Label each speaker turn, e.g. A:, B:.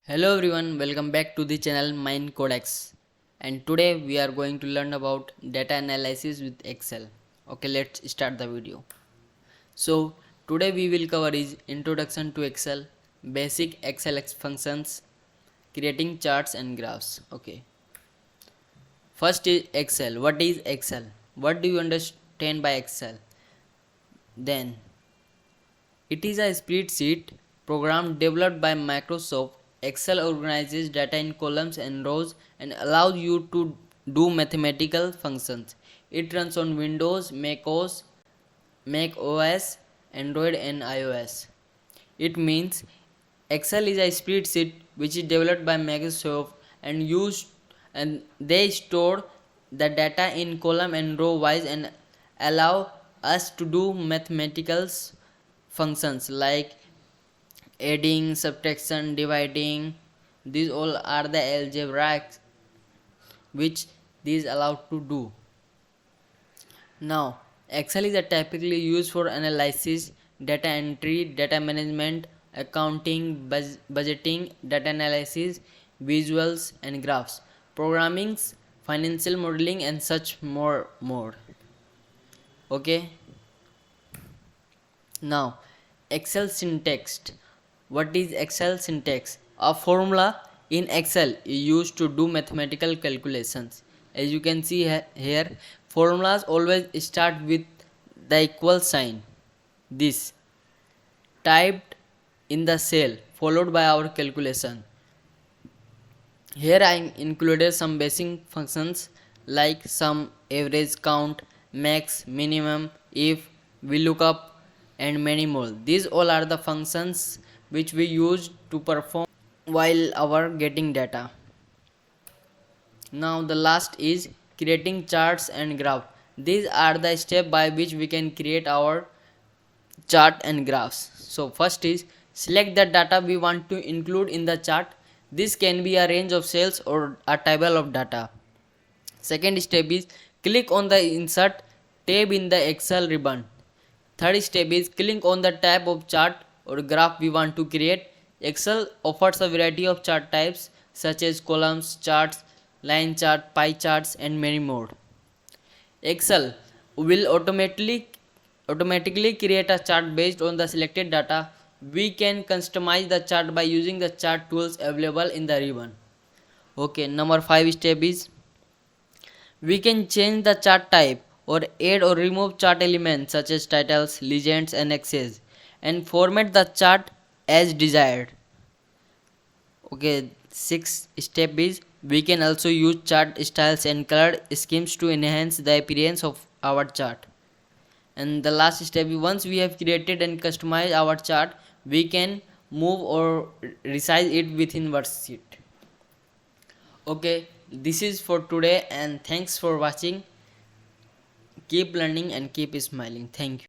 A: Hello everyone, welcome back to the channel MineCodeX, and today we are going to learn about data analysis with Excel. Okay, let's start the video. So today we will cover is Introduction to Excel, basic Excel functions, creating charts and graphs. Okay, first is Excel. What is Excel? What do you understand by Excel? Then it is a spreadsheet program developed by Microsoft. Excel organizes data in columns and rows and allows you to do mathematical functions. It runs on Windows, Mac OS, Android and iOS. It means Excel is a spreadsheet which is developed by Microsoft and they store the data in column and row wise and allow us to do mathematical functions like adding, subtraction, dividing. These all are the algebraic which these allowed to do. Now Excel is typically used for analysis, data entry, data management, accounting, budgeting, data analysis, visuals and graphs, programming, financial modeling and such more. Okay, now Excel syntax. What is Excel syntax? A formula in Excel is used to do mathematical calculations. As you can see here, formulas always start with the equal sign. This typed in the cell followed by our calculation. Here I included some basic functions like sum, average, count, max, minimum, if, VLOOKUP and many more. These all are the functions which we use to perform while our getting data. Now the last is creating charts and graph. These are the steps by which we can create our chart and graphs. So first is select the data we want to include in the chart. This can be a range of cells or a table of data. Second step is click on the insert tab in the Excel ribbon. Third step is click on the tab of chart or graph we want to create. Excel offers a variety of chart types such as columns, charts, line chart, pie charts and many more. Excel will automatically create a chart based on the selected data. We can customize the chart by using the chart tools available in the ribbon. Okay, number 5 step is we can change the chart type or add or remove chart elements such as titles, legends and axes and format the chart as desired. Okay, 6th step is we can also use chart styles and color schemes to enhance the appearance of our chart. And the last step is once we have created and customized our chart, we can move or resize it within worksheet. Okay, this is for today and thanks for watching. Keep learning and keep smiling. Thank you.